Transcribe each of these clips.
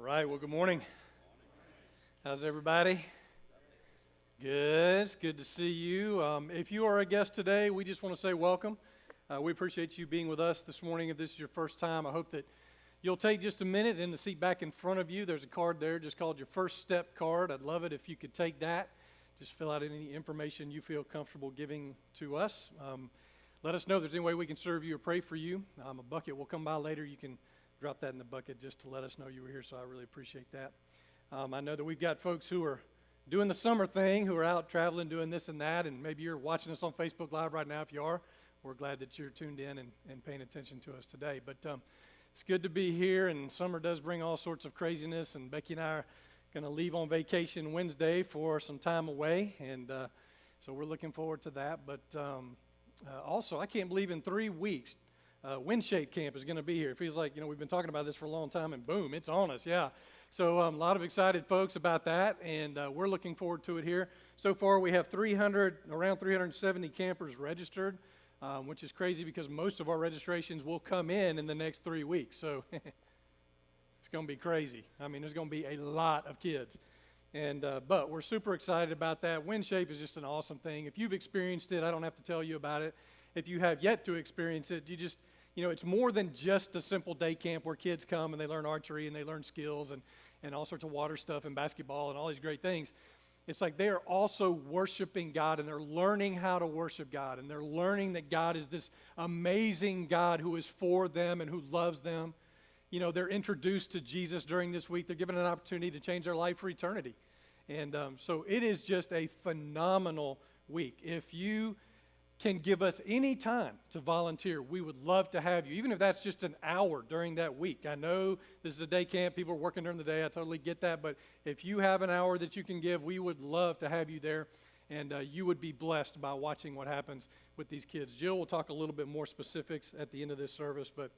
right, well, good morning. How's everybody? Good. It's good to see you. If you are a guest today, we just want to say welcome. We appreciate you being with us this morning. If this is your first time, I hope that you'll take just a minute in the seat back in front of you. There's a card there just called your First Step card. I'd love it if you could take that. Just fill out any information you feel comfortable giving to us. Let us know if there's any way we can serve you or pray for you. A bucket will come by later. You can drop that in the bucket just to let us know you were here, so I really appreciate that. I know that we've got folks who are doing the summer thing, who are out traveling, doing this and that, and maybe you're watching us on Facebook Live right now. If you are, we're glad that you're tuned in and paying attention to us today. But it's good to be here, and summer does bring all sorts of craziness, and Becky and I are going to leave on vacation Wednesday for some time away, and so we're looking forward to that. But also, I can't believe in 3 weeks, WindShape Camp is going to be here. It feels like, we've been talking about this for a long time, and boom, it's on us, yeah. So a lot of excited folks about that, and we're looking forward to it here. So far, we have around 370 campers registered, which is crazy because most of our registrations will come in the next 3 weeks. So it's going to be crazy. I mean, there's going to be a lot of kids. And but we're super excited about that. WindShape is just an awesome thing. If you've experienced it, I don't have to tell you about it. If you have yet to experience it, it's more than just a simple day camp where kids come and they learn archery and they learn skills and all sorts of water stuff and basketball and all these great things. It's like they are also worshiping God, and they're learning how to worship God, and they're learning that God is this amazing God who is for them and who loves them. They're introduced to Jesus during this week. They're given an opportunity to change their life for eternity. And so it is just a phenomenal week. If you can give us any time to volunteer, we would love to have you, even if that's just an hour during that week. I know this is a day camp. People are working during the day. I totally get that. But if you have an hour that you can give, we would love to have you there. And you would be blessed by watching what happens with these kids. Jill will talk a little bit more specifics at the end of this service, but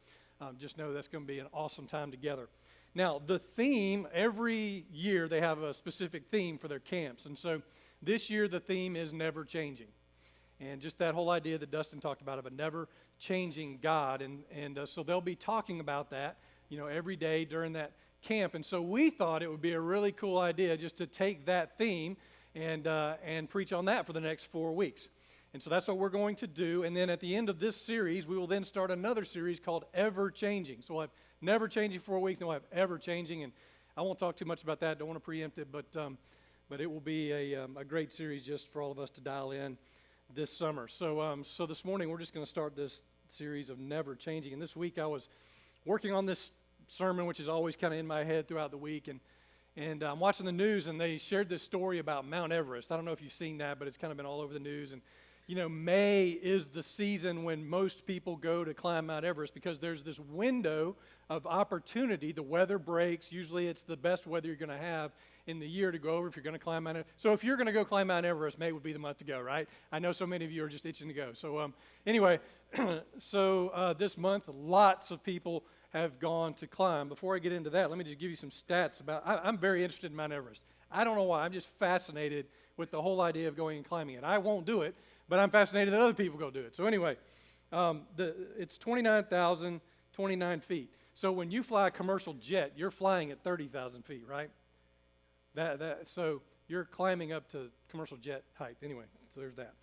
just know that's going to be an awesome time together. Now, the theme, every year they have a specific theme for their camps. And so this year the theme is never changing. And just that whole idea that Dustin talked about of a never-changing God. And so they'll be talking about that, every day during that camp. And so we thought it would be a really cool idea just to take that theme and preach on that for the next 4 weeks. And so that's what we're going to do. And then at the end of this series, we will then start another series called Ever Changing. So we'll have Never Changing 4 weeks, and we'll have Ever Changing. And I won't talk too much about that. Don't want to preempt it, but it will be a great series just for all of us to dial in this summer. So this morning we're just going to start this series of Never Changing. And this week I was working on this sermon, which is always kind of in my head throughout the week, and I'm watching the news, and they shared this story about Mount Everest. I don't know if you've seen that, but it's kind of been all over the news. And May is the season when most people go to climb Mount Everest because there's this window of opportunity. The weather breaks. Usually it's the best weather you're going to have in the year to go over if you're going to climb Mount Everest. So if you're going to go climb Mount Everest, May would be the month to go, right? I know so many of you are just itching to go. So anyway, this month, lots of people have gone to climb. Before I get into that, let me just give you some stats about, I'm very interested in Mount Everest. I don't know why. I'm just fascinated with the whole idea of going and climbing it. I won't do it, but I'm fascinated that other people go do it. So anyway, it's 29,029 feet. So when you fly a commercial jet, you're flying at 30,000 feet, right? So you're climbing up to commercial jet height. Anyway, so there's that.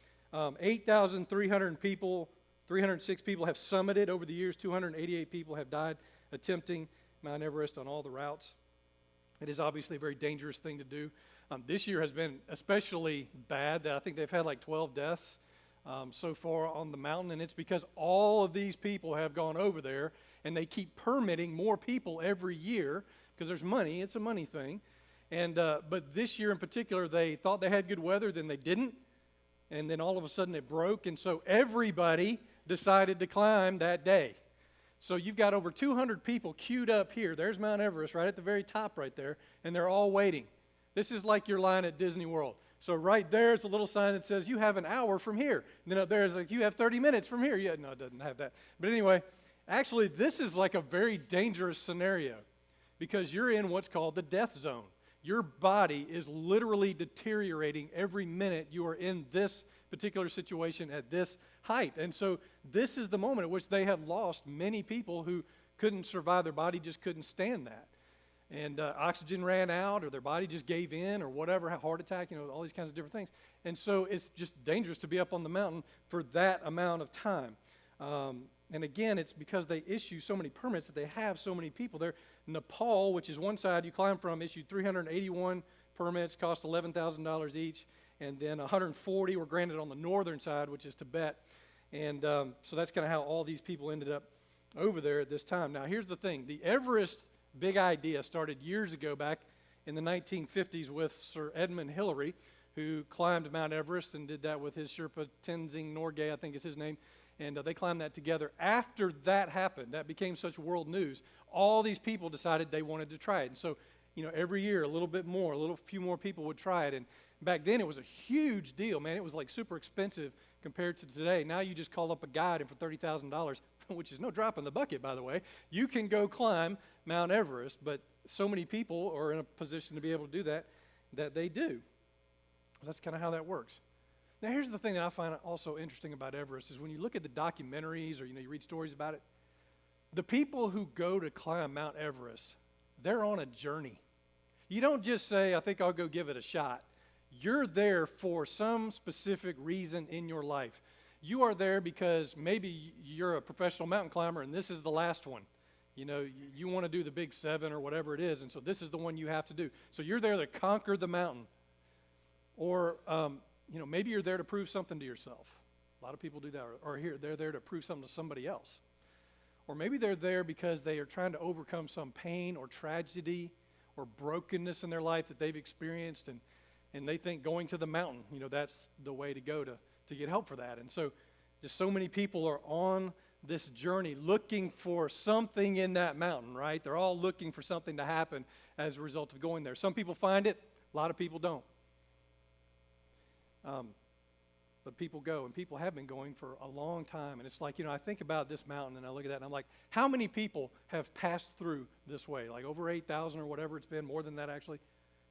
306 people have summited over the years. 288 people have died attempting Mount Everest on all the routes. It is obviously a very dangerous thing to do. This year has been especially bad. I think they've had like 12 deaths so far on the mountain, and it's because all of these people have gone over there, and they keep permitting more people every year because there's money. It's a money thing. And but this year in particular, they thought they had good weather, then they didn't, and then all of a sudden it broke, and so everybody decided to climb that day. So you've got over 200 people queued up here. There's Mount Everest right at the very top right there, and they're all waiting. This is like your line at Disney World. So right there's a little sign that says you have an hour from here. And then up there's like you have 30 minutes from here. Yeah, no, it doesn't have that. But anyway, actually this is like a very dangerous scenario because you're in what's called the death zone. Your body is literally deteriorating every minute you are in this particular situation at this height. And so this is the moment at which they have lost many people who couldn't survive. Their body just couldn't stand that. and oxygen ran out, or their body just gave in, or whatever, heart attack, all these kinds of different things. And so it's just dangerous to be up on the mountain for that amount of time. And again, it's because they issue so many permits that they have so many people there. Nepal, which is one side you climb from, issued 381 permits, cost $11,000 each, and then 140 were granted on the northern side, which is Tibet. And so that's kind of how all these people ended up over there at this time. Now, here's the thing. The Everest big idea started years ago, back in the 1950s, with Sir Edmund Hillary, who climbed Mount Everest and did that with his Sherpa Tenzing Norgay, I think is his name, and they climbed that together. After that happened, that became such world news, all these people decided they wanted to try it. And so, every year a little bit more, few more people would try it. And back then it was a huge deal, man. It was like super expensive compared to today. Now you just call up a guide, and for $30,000, which is no drop in the bucket, by the way, you can go climb Mount Everest. But so many people are in a position to be able to do that they do. That's kind of how that works. Now, here's the thing that I find also interesting about Everest is when you look at the documentaries, or you read stories about it, the people who go to climb Mount Everest, they're on a journey. You don't just say, I think I'll go give it a shot. You're there for some specific reason in your life. You are there because maybe you're a professional mountain climber and this is the last one. You want to do the big 7 or whatever it is, and so this is the one you have to do. So you're there to conquer the mountain. Or, maybe you're there to prove something to yourself. A lot of people do that. Or they're there to prove something to somebody else. Or maybe they're there because they are trying to overcome some pain or tragedy or brokenness in their life that they've experienced, and they think going to the mountain, that's the way to go to get help for that. And so just so many people are on this journey looking for something in that mountain, right? They're all looking for something to happen as a result of going there. Some people find it, a lot of people don't. But people go, and people have been going for a long time. And it's like, I think about this mountain, and I look at that, and I'm like, how many people have passed through this way? Like over 8,000 or whatever it's been, more than that actually,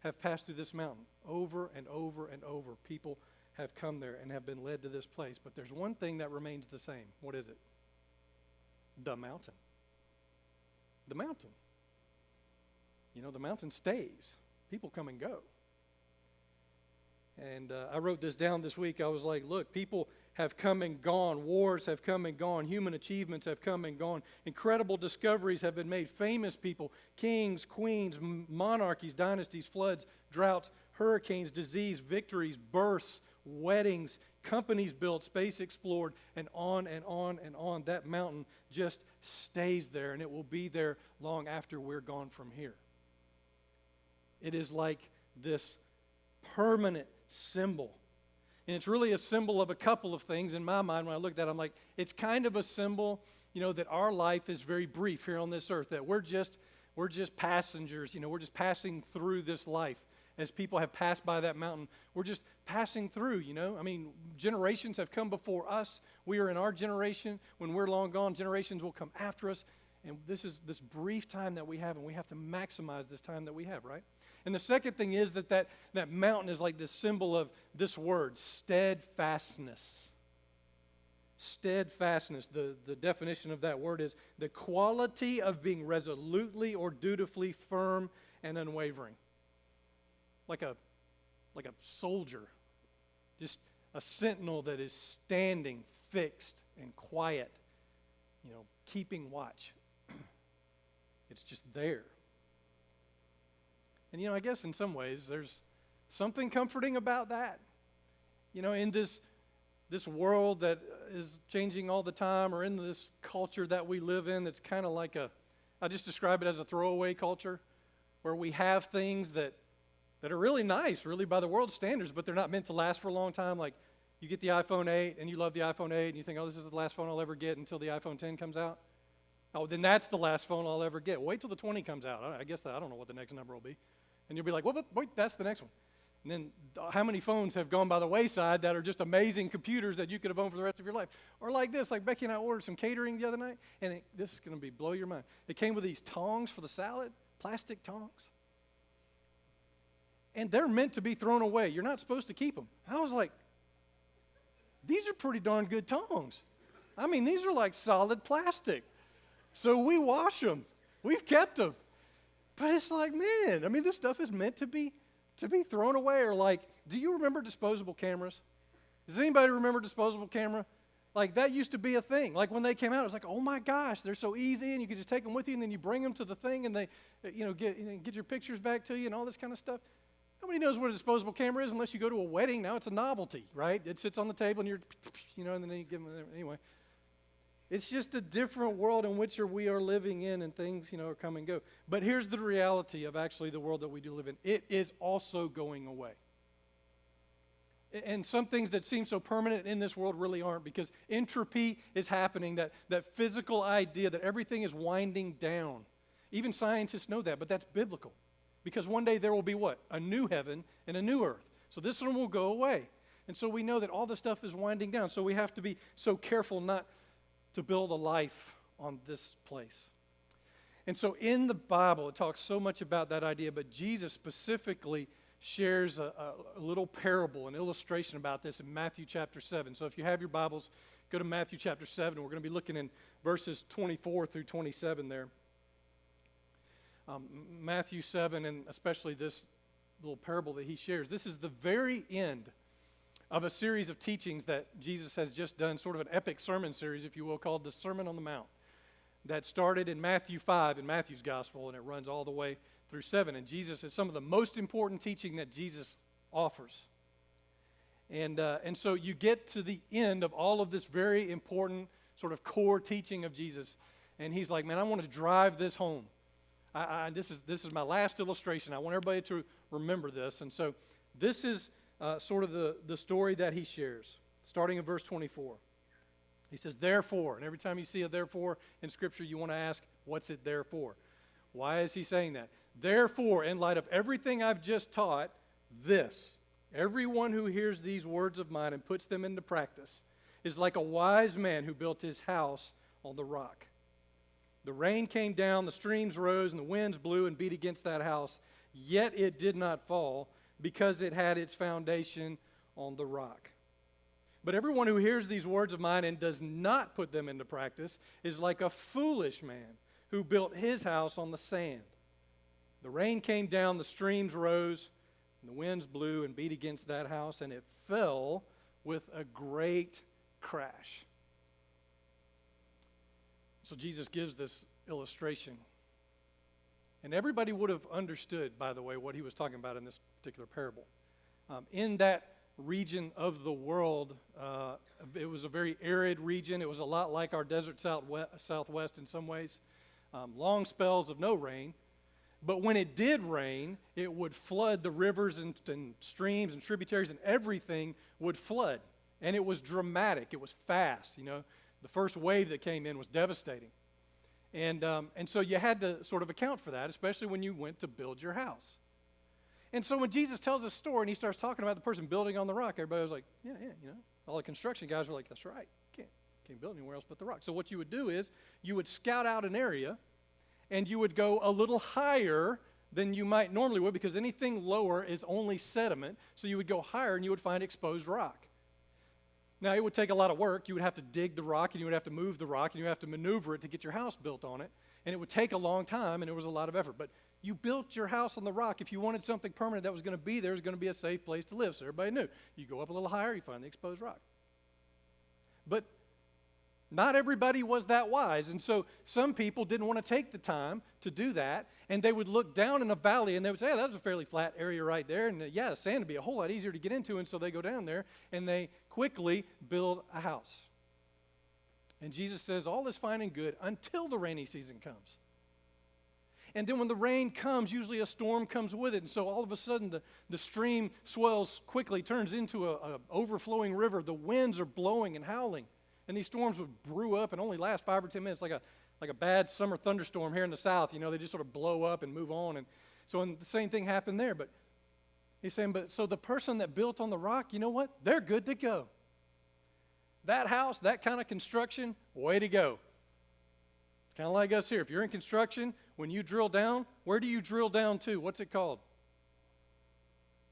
have passed through this mountain. Over and over and over, people have come there and have been led to this place. But there's one thing that remains the same. What is it? The mountain. The mountain. The mountain stays. People come and go. And I wrote this down this week. I was like, look, people have come and gone. Wars have come and gone. Human achievements have come and gone. Incredible discoveries have been made. Famous people, kings, queens, monarchies, dynasties, floods, droughts, hurricanes, disease, victories, births, weddings, companies built, space explored, and on and on and on. That mountain just stays there, and it will be there long after we're gone from here. It is like this permanent symbol. And it's really a symbol of a couple of things in my mind. When I look at that, I'm like, it's kind of a symbol, that our life is very brief here on this earth, that we're just passengers, we're just passing through this life. As people have passed by that mountain, we're just passing through, generations have come before us. We are in our generation. When we're long gone, generations will come after us. And this is this brief time that we have, and we have to maximize this time that we have, right? And the second thing is that mountain is like this symbol of this word, steadfastness. Steadfastness, the definition of that word is the quality of being resolutely or dutifully firm and unwavering. Like a soldier, just a sentinel that is standing fixed and quiet, keeping watch. It's just there. And, I guess in some ways there's something comforting about that. In this world that is changing all the time, or in this culture that we live in that's kind of like I just describe it as a throwaway culture, where we have things that are really nice, really by the world's standards, but they're not meant to last for a long time. Like you get the iPhone 8 and you love the iPhone 8 and you think, this is the last phone I'll ever get until the iPhone 10 comes out. Oh, then that's the last phone I'll ever get. Wait till the 20 comes out. I guess I don't know what the next number will be. And you'll be like, wait, that's the next one. And then how many phones have gone by the wayside that are just amazing computers that you could have owned for the rest of your life? Or like this, like Becky and I ordered some catering the other night, and this is going to blow your mind. It came with these tongs for the salad, plastic tongs. And they're meant to be thrown away. You're not supposed to keep them. I was like, these are pretty darn good tongs. These are like solid plastic. So we wash them. We've kept them. But it's like, man, I mean, this stuff is meant to be thrown away. Or like, do you remember disposable cameras? Does anybody remember disposable camera? Like, that used to be a thing. Like, when they came out, it was like, oh my gosh, they're so easy, and you could just take them with you, and then you bring them to the thing, and they, get your pictures back to you and all this kind of stuff. Nobody knows what a disposable camera is unless you go to a wedding. Now it's a novelty, right? It sits on the table, and and then you give them, anyway. It's just a different world in which we are living in, and things, come and go. But here's the reality of actually the world that we do live in. It is also going away. And some things that seem so permanent in this world really aren't, because entropy is happening, that physical idea that everything is winding down. Even scientists know that, but that's biblical. Because one day there will be what? A new heaven and a new earth. So this one will go away. And so we know that all the stuff is winding down. So we have to be so careful not to build a life on this place. And so in the Bible, it talks so much about that idea, but Jesus specifically shares a little parable, an illustration about this in Matthew chapter 7. So if you have your Bibles, go to Matthew chapter 7. We're going to be looking in verses 24 through 27 there. Matthew 7, and especially this little parable that he shares. This is the very end of a series of teachings that Jesus has just done, sort of an epic sermon series, if you will, called the Sermon on the Mount, that started in Matthew 5 in Matthew's gospel, and it runs all the way through 7. And Jesus is some of the most important teaching that Jesus offers. And so you get to the end of all of this very important sort of core teaching of Jesus, and he's like, man, I want to drive this home. This is my last illustration. I want everybody to remember this. And so this is sort of the story that he shares, starting in verse 24. He says, therefore, and every time you see a therefore in Scripture, you want to ask, what's it there for? Why is he saying that? Therefore, in light of everything I've just taught, everyone who hears these words of mine and puts them into practice is like a wise man who built his house on the rock. The rain came down, the streams rose, and the winds blew and beat against that house, yet it did not fall because it had its foundation on the rock. But everyone who hears these words of mine and does not put them into practice is like a foolish man who built his house on the sand. The rain came down, the streams rose, and the winds blew and beat against that house, and it fell with a great crash. So Jesus gives this illustration. And everybody would have understood, by the way, what he was talking about in this particular parable. In that region of the world, it was a very arid region. It was a lot like our desert southwest in some ways. Long spells of no rain. But when it did rain, it would flood the rivers and streams and tributaries, and everything would flood. And it was dramatic. It was fast, The first wave that came in was devastating. And so you had to sort of account for that, especially when you went to build your house. And so when Jesus tells this story and he starts talking about the person building on the rock, everybody was like, yeah, All the construction guys were like, that's right. Can't build anywhere else but the rock. So what you would do is you would scout out an area and you would go a little higher than you might normally would, because anything lower is only sediment. So you would go higher and you would find exposed rock. Now, it would take a lot of work. You would have to dig the rock, and you would have to move the rock, and you would have to maneuver it to get your house built on it. And it would take a long time, and it was a lot of effort. But you built your house on the rock. If you wanted something permanent that was going to be there, it was going to be a safe place to live. So everybody knew. You go up a little higher, you find the exposed rock. But not everybody was that wise. And so some people didn't want to take the time to do that. And they would look down in a valley and they would say, hey, that was a fairly flat area right there. And the sand would be a whole lot easier to get into. And so they go down there and they quickly build a house. And Jesus says, all is fine and good until the rainy season comes. And then when the rain comes, usually a storm comes with it. And so all of a sudden the stream swells quickly, turns into an overflowing river. The winds are blowing and howling. And these storms would brew up and only last 5 or 10 minutes, like a bad summer thunderstorm here in the south. They just sort of blow up and move on. And so the same thing happened there. But he's saying, so the person that built on the rock, you know what? They're good to go. That house, that kind of construction, way to go. Kind of like us here. If you're in construction, when you drill down, where do you drill down to? What's it called?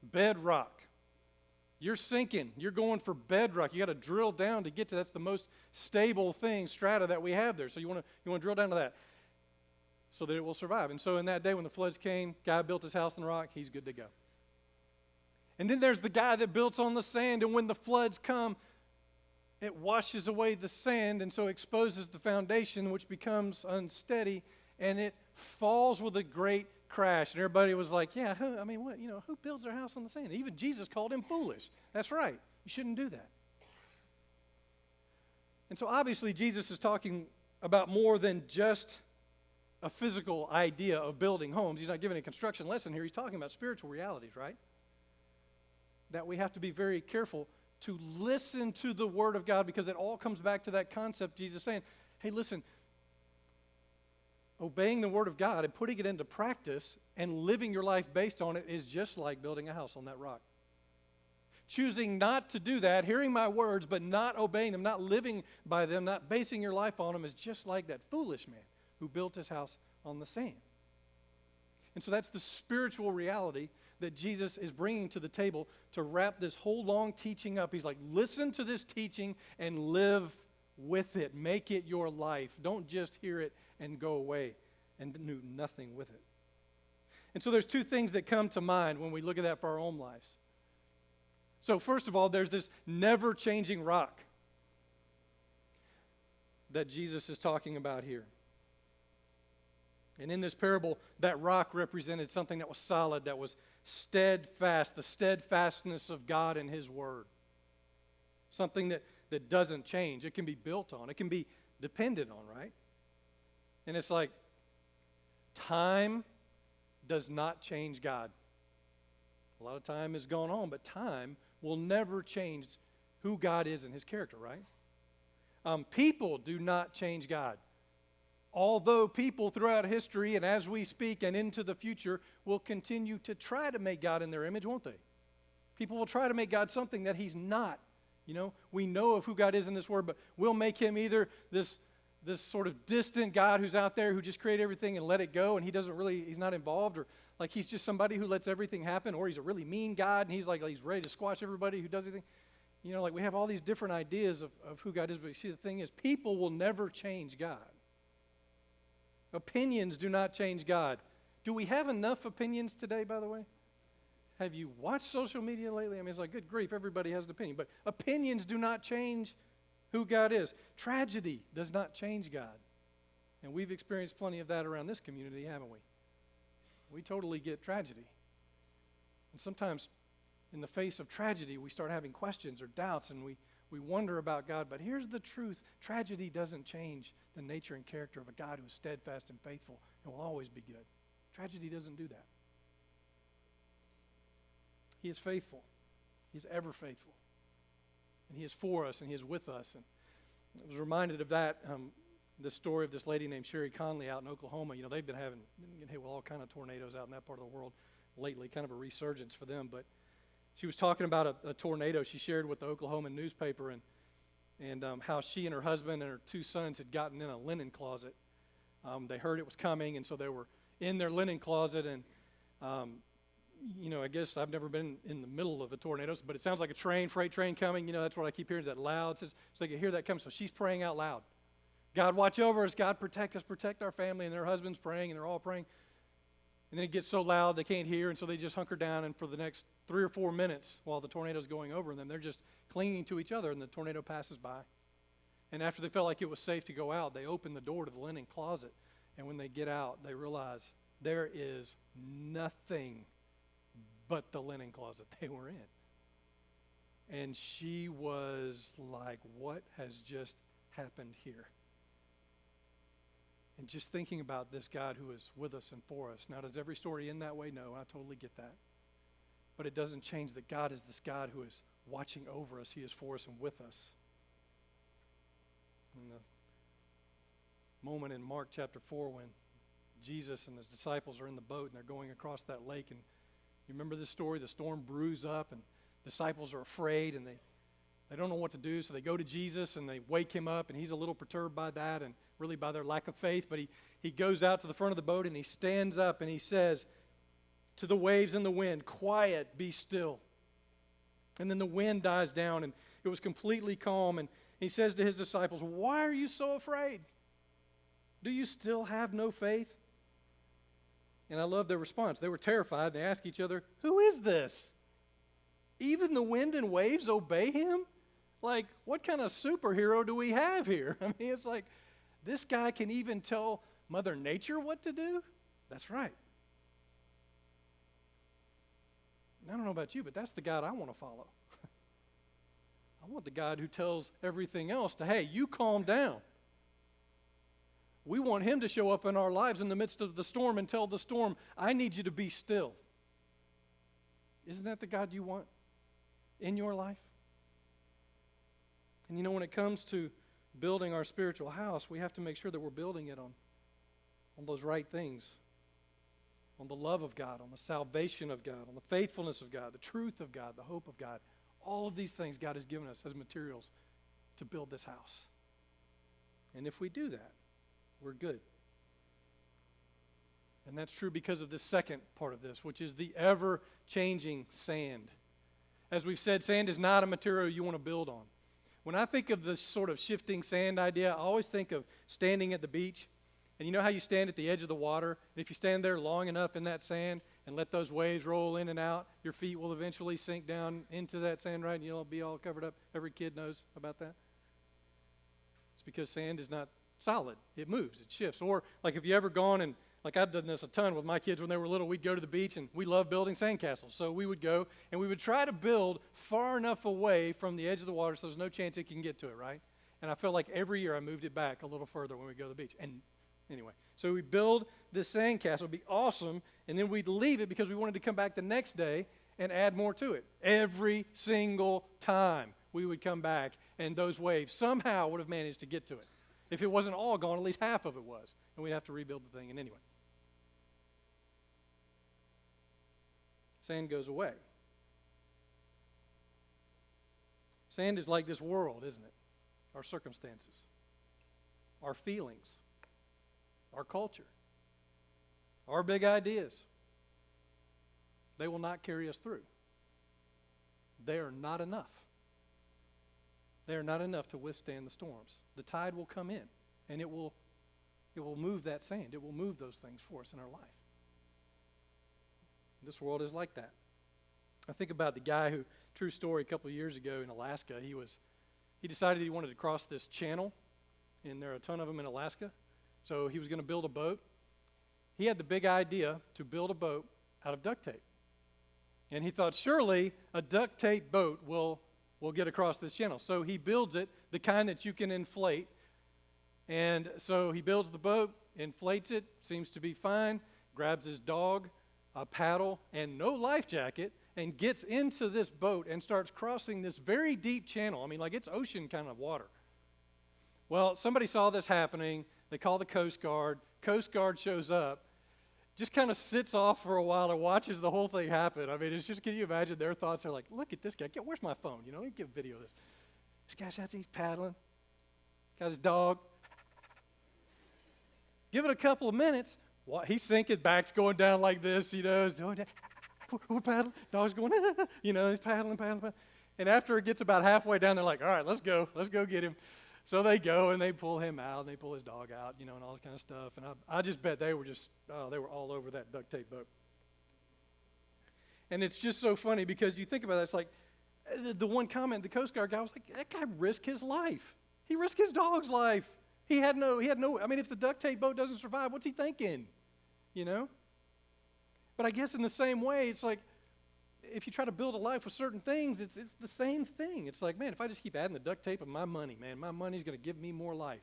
Bedrock. You're sinking. You're going for bedrock. You got to drill down to get to. That's the most stable thing, strata that we have there. So you want to drill down to that. so that it will survive. And so in that day when the floods came, guy built his house on the rock, he's good to go. And then there's the guy that builds on the sand, and when the floods come, it washes away the sand, and so exposes the foundation, which becomes unsteady, and it falls with a great crash. And everybody was like, yeah, who builds their house on the sand? Even Jesus called him foolish. That's right. You shouldn't do that. And so obviously Jesus is talking about more than just a physical idea of building homes. He's not giving a construction lesson here. He's talking about spiritual realities, right? That we have to be very careful to listen to the Word of God, because it all comes back to that concept Jesus saying, hey, listen, obeying the Word of God and putting it into practice and living your life based on it is just like building a house on that rock. Choosing not to do that, hearing my words, but not obeying them, not living by them, not basing your life on them, is just like that foolish man who built his house on the sand. And so that's the spiritual reality that Jesus is bringing to the table to wrap this whole long teaching up. He's like, listen to this teaching and live with it. Make it your life. Don't just hear it and go away and do nothing with it. And so there's two things that come to mind when we look at that for our own lives. So first of all, there's this never-changing rock that Jesus is talking about here. And in this parable, that rock represented something that was solid, that was steadfast, the steadfastness of God and His Word. Something that doesn't change. It can be built on. It can be depended on, right? And it's like, time does not change God. A lot of time has gone on, but time will never change who God is and His character, right? People do not change God. Although people throughout history and as we speak and into the future will continue to try to make God in their image, won't they? People will try to make God something that He's not. We know of who God is in this Word, but we'll make Him either this sort of distant God who's out there who just created everything and let it go, and He's not involved, or like He's just somebody who lets everything happen, or He's a really mean God and He's ready to squash everybody who does anything. We have all these different ideas of who God is, but you see, the thing is, people will never change God. Opinions do not change God. Do we have enough opinions today, by the way? Have you watched social media lately? It's like, good grief, everybody has an opinion. But opinions do not change who God is. Tragedy does not change God. And we've experienced plenty of that around this community, haven't we? We totally get tragedy. And sometimes in the face of tragedy, we start having questions or doubts, and we wonder about God. But here's the truth. Tragedy doesn't change the nature and character of a God who is steadfast and faithful and will always be good. Tragedy doesn't do that. He is faithful. He's ever faithful. And He is for us, and He is with us. And I was reminded of that, this story of this lady named Sherry Conley out in Oklahoma. They've been getting hit with all kind of tornadoes out in that part of the world lately, kind of a resurgence for them. But she was talking about a tornado she shared with the Oklahoma newspaper, and how she and her husband and her two sons had gotten in a linen closet. They heard it was coming, and so they were in their linen closet, and I guess I've never been in the middle of a tornado, but it sounds like a freight train coming. That's what I keep hearing, that loud. So they can hear that come. So she's praying out loud. God, watch over us. God, protect us, protect our family. And their husband's praying, and they're all praying. And then it gets so loud they can't hear, and so they just hunker down, and for the next 3 or 4 minutes while the tornado's going over them, they're just clinging to each other, and the tornado passes by. And after they felt like it was safe to go out, they open the door to the linen closet, and when they get out, they realize there is nothing but the linen closet they were in. And she was like, what has just happened here? And just thinking about this God who is with us and for us. Now, does every story end that way? No, I totally get that. But it doesn't change that God is this God who is watching over us. He is for us and with us. In the moment in Mark chapter 4 when Jesus and His disciples are in the boat and they're going across that lake, and you remember this story? The storm brews up and disciples are afraid and they don't know what to do, so they go to Jesus and they wake Him up, and He's a little perturbed by that and really by their lack of faith, but he goes out to the front of the boat and he stands up and he says to the waves and the wind, quiet, be still. And then the wind dies down and it was completely calm, and He says to His disciples, why are you so afraid? Do you still have no faith? And I love their response. They were terrified. They asked each other, "Who is this? Even the wind and waves obey him?" Like, what kind of superhero do we have here? I mean, it's like, this guy can even tell Mother Nature what to do? That's right. I don't know about you, but that's the God I want to follow. I want the God who tells everything else to, hey, you calm down. We want him to show up in our lives in the midst of the storm and tell the storm, I need you to be still. Isn't that the God you want in your life? And you know, when it comes to building our spiritual house, we have to make sure that we're building it on those right things, on the love of God, on the salvation of God, on the faithfulness of God, the truth of God, the hope of God. All of these things God has given us as materials to build this house. And if we do that, we're good. And that's true because of the second part of this, which is the ever-changing sand. As we've said, sand is not a material you want to build on. When I think of this sort of shifting sand idea, I always think of standing at the beach. And you know how you stand at the edge of the water? And if you stand there long enough in that sand and let those waves roll in and out, your feet will eventually sink down into that sand, right? And you'll be all covered up. Every kid knows about that. It's because sand is not solid. It moves. It shifts. Or like, have you ever gone and, like I've done this a ton with my kids when they were little, we'd go to the beach and we love building sandcastles. So we would go and we would try to build far enough away from the edge of the water so there's no chance it can get to it, right? And I felt like every year I moved it back a little further when we go to the beach. And anyway, so we build this sandcastle. It'd be awesome. And then we'd leave it because we wanted to come back the next day and add more to it. Every single time we would come back and those waves somehow would have managed to get to it. If it wasn't all gone, at least half of it was. And we'd have to rebuild the thing. And anyway. Sand goes away. Sand is like this world, isn't it? Our circumstances, our feelings, our culture, our big ideas. They will not carry us through. They are not enough. They are not enough to withstand the storms. The tide will come in, and it will move that sand. It will move those things for us in our life. This world is like that. I think about the guy who, true story, a couple of years ago in Alaska, he decided he wanted to cross this channel, and there are a ton of them in Alaska. So he was going to build a boat. He had the big idea to build a boat out of duct tape. And he thought, surely a duct tape boat will get across this channel. So he builds it, the kind that you can inflate. And so he builds the boat, inflates it, seems to be fine, grabs his dog, a paddle, and no life jacket, and gets into this boat and starts crossing this very deep channel. I mean, like it's ocean kind of water. Well, somebody saw this happening. They call the Coast Guard. Coast Guard shows up, just kind of sits off for a while and watches the whole thing happen. I mean, it's just, can you imagine their thoughts are like, look at this guy. Where's my phone? You know, let me get a video of this. This guy's out there, he's paddling. Got his dog. Give it a couple of minutes. He's sinking, back's going down like this, you know. We're paddling. Dog's going, you know, he's paddling. And after it gets about halfway down, they're like, all right, let's go get him. So they go and they pull him out, and they pull his dog out, you know, and all that kind of stuff. And I just bet they were all over that duct tape boat. And it's just so funny because you think about it, it's like the one comment, the Coast Guard guy was like, that guy risked his life. He risked his dog's life. He had no, I mean, if the duct tape boat doesn't survive, what's he thinking? You know? But I guess in the same way, it's like, if you try to build a life with certain things, it's the same thing. It's like, man, if I just keep adding the duct tape of my money, man, my money's going to give me more life.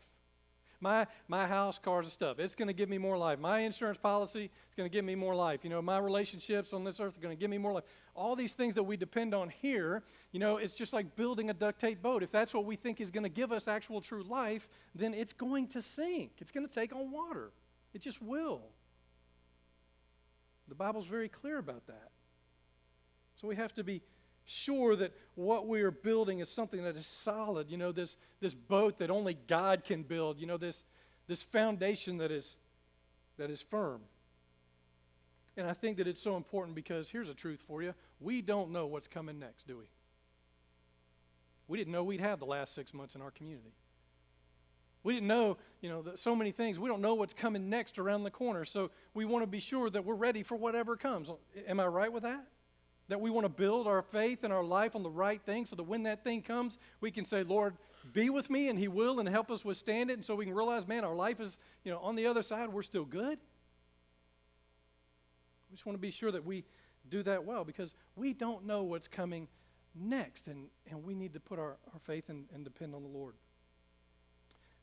My house, cars, and stuff, it's going to give me more life. My insurance policy is going to give me more life. You know, my relationships on this earth are going to give me more life. All these things that we depend on here, you know, it's just like building a duct tape boat. If that's what we think is going to give us actual true life, then it's going to sink. It's going to take on water. It just will. The Bible's very clear about that. So we have to be sure that what we are building is something that is solid, you know, this boat that only God can build, you know, this foundation that is firm. And I think that it's so important because here's a truth for you. We don't know what's coming next, do we? We didn't know we'd have the last 6 months in our community. We didn't know, that so many things. We don't know what's coming next around the corner. So we want to be sure that we're ready for whatever comes. Am I right with that? That we want to build our faith and our life on the right thing so that when that thing comes, we can say, Lord, be with me, and he will, and help us withstand it. And so we can realize, man, our life is, on the other side, we're still good. We just want to be sure that we do that well, because we don't know what's coming next, and we need to put our faith and depend on the Lord.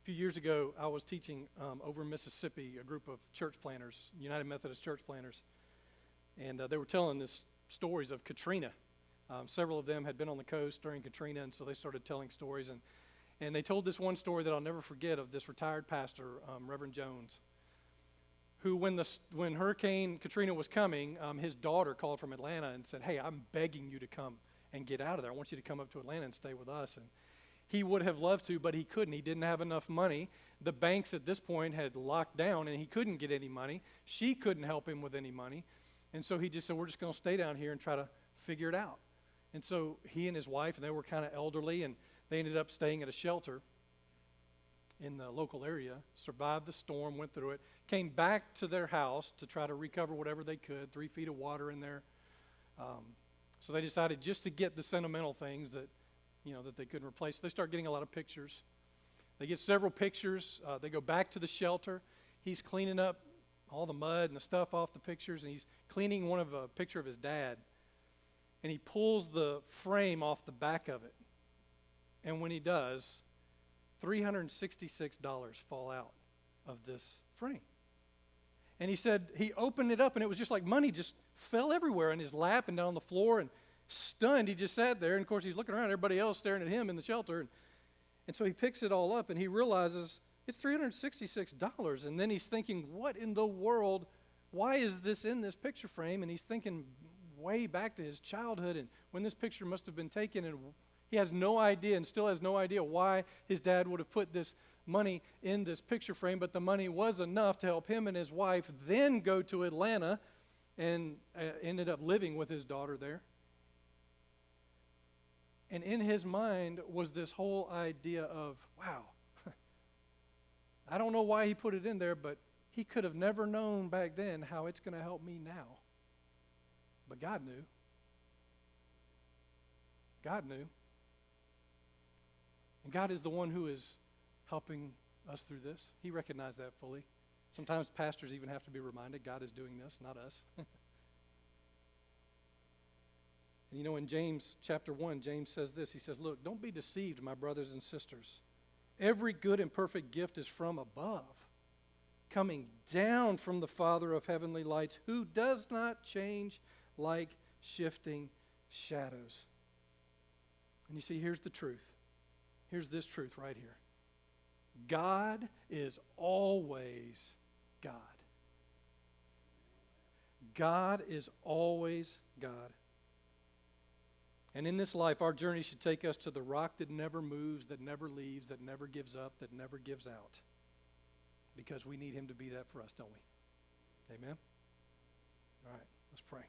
A few years ago, I was teaching over in Mississippi, a group of church planners, United Methodist church planners, and they were telling this stories of Katrina. Several of them had been on the coast during Katrina, and so they started telling stories, and they told this one story that I'll never forget of this retired pastor, Reverend Jones, who when Hurricane Katrina was coming, his daughter called from Atlanta and said, hey, I'm begging you to come and get out of there. I want you to come up to Atlanta and stay with us. And he would have loved to, but he couldn't. He didn't have enough money. The banks at this point had locked down, and he couldn't get any money. She couldn't help him with any money. And so he just said, we're just going to stay down here and try to figure it out. And so he and his wife, and they were kind of elderly, and they ended up staying at a shelter in the local area, survived the storm, went through it, came back to their house to try to recover whatever they could, 3 feet of water in there. So they decided just to get the sentimental things that they couldn't replace. They start getting a lot of pictures. They get several pictures. They go back to the shelter. He's cleaning up all the mud and the stuff off the pictures, and he's cleaning a picture of his dad. And he pulls the frame off the back of it. And when he does, $366 fall out of this frame. And he said he opened it up, and it was just like money just fell everywhere in his lap and down on the floor, and stunned, he just sat there. And, of course, he's looking around, everybody else staring at him in the shelter. And so he picks it all up, and he realizes it's $366. And then he's thinking, what in the world, why is this in this picture frame? And he's thinking way back to his childhood and when this picture must have been taken, and he has no idea and still has no idea why his dad would have put this money in this picture frame, but the money was enough to help him and his wife then go to Atlanta and ended up living with his daughter there. And in his mind was this whole idea of, wow, I don't know why he put it in there, but he could have never known back then how it's going to help me now. But God knew. God knew. And God is the one who is helping us through this. He recognized that fully. Sometimes pastors even have to be reminded God is doing this, not us. And in James chapter 1, James says this. He says, look, don't be deceived, my brothers and sisters. Every good and perfect gift is from above, coming down from the Father of heavenly lights, who does not change like shifting shadows. And you see, here's the truth. Here's this truth right here. God is always God. God is always God. And in this life, our journey should take us to the rock that never moves, that never leaves, that never gives up, that never gives out. Because we need him to be that for us, don't we? Amen? All right, let's pray.